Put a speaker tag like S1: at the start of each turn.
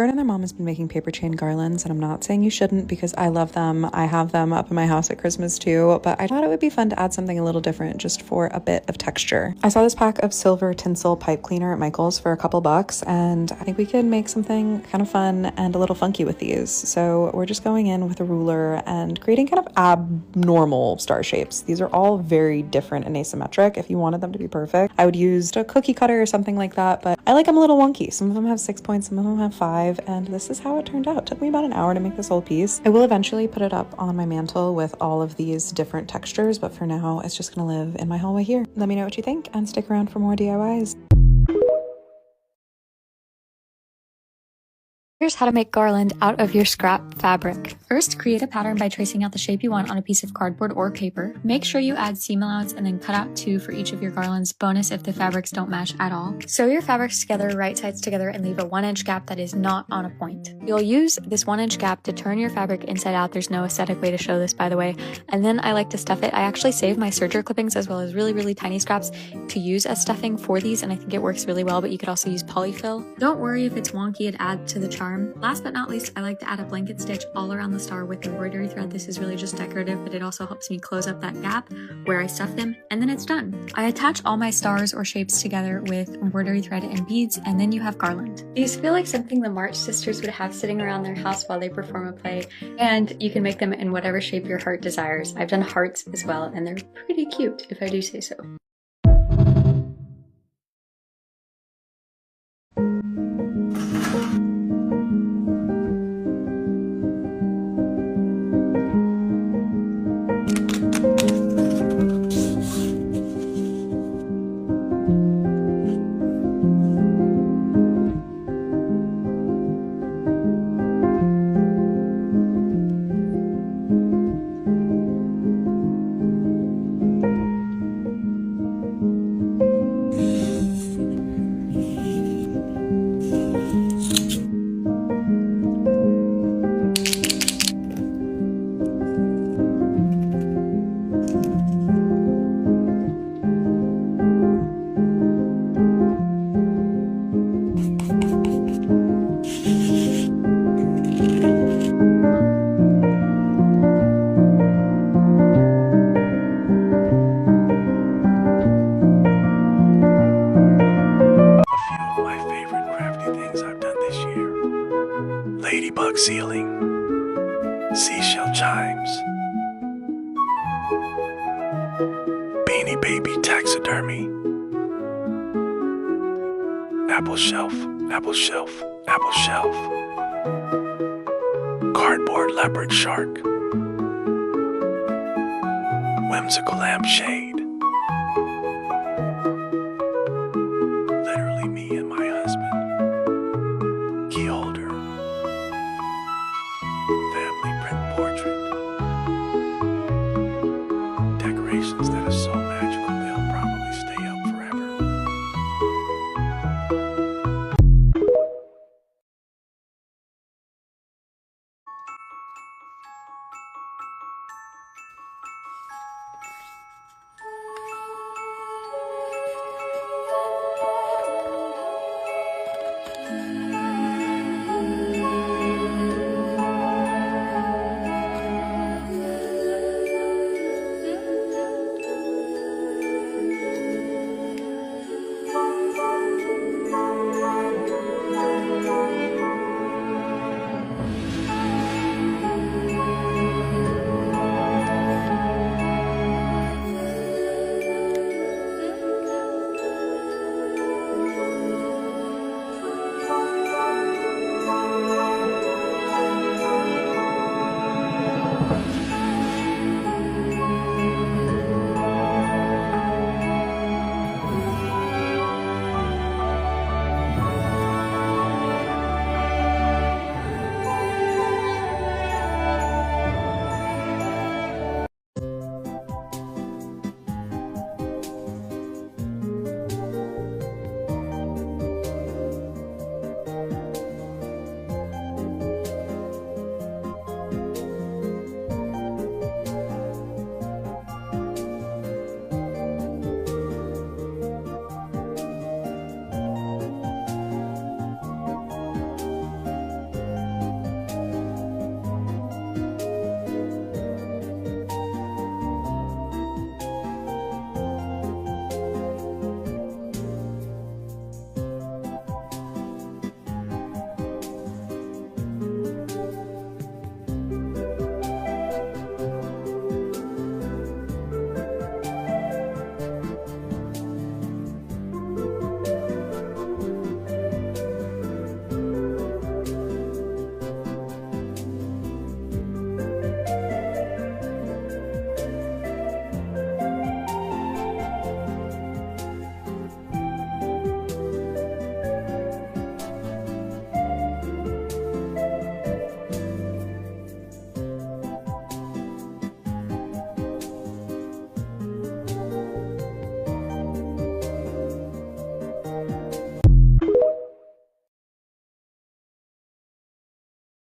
S1: Laverne and their mom has been making paper chain garlands, and I'm not saying you shouldn't because I love them. I have them up in my house at Christmas too, but I thought it would be fun to add something a little different just for a bit of texture. I saw this pack of silver tinsel pipe cleaner at Michael's for a couple bucks, and I think we could make something kind of fun and a little funky with these. So we're just going in with a ruler and creating kind of abnormal star shapes. These are all very different and asymmetric. If you wanted them to be perfect, I would use a cookie cutter or something like that, but I like them a little wonky. Some of them have 6 points, some of them have 5, and this is how it turned out. It took me about an hour to make this whole piece. I will eventually put it up on my mantle with all of these different textures, but for now, it's just gonna live in my hallway here. Let me know what you think and stick around for more DIYs.
S2: Here's how to make garland out of your scrap fabric. First, create a pattern by tracing out the shape you want on a piece of cardboard or paper. Make sure you add seam allowance and then cut out 2 for each of your garlands, bonus if the fabrics don't match at all. Sew your fabrics together, right sides together, and leave a 1-inch gap that is not on a point. You'll use this 1-inch gap to turn your fabric inside out. There's no aesthetic way to show this, by the way. And then I like to stuff it. I actually save my serger clippings as well as really, really tiny scraps to use as stuffing for these, and I think it works really well, but you could also use polyfill. Don't worry if it's wonky, it adds to the charm. Last but not least, I like to add a blanket stitch all around the star with embroidery thread. This is really just decorative, but it also helps me close up that gap where I stuff them, and then it's done. I attach all my stars or shapes together with embroidery thread and beads, and then you have garland. These feel like something the March sisters would have sitting around their house while they perform a play, and you can make them in whatever shape your heart desires. I've done hearts as well, and they're pretty cute, if I do say so.
S3: Ladybug ceiling, seashell chimes, Beanie Baby taxidermy, apple shelf, apple shelf, apple shelf, cardboard leopard shark, whimsical lampshade, literally me and my husband, key holder, family print portrait, decorations that are so magical.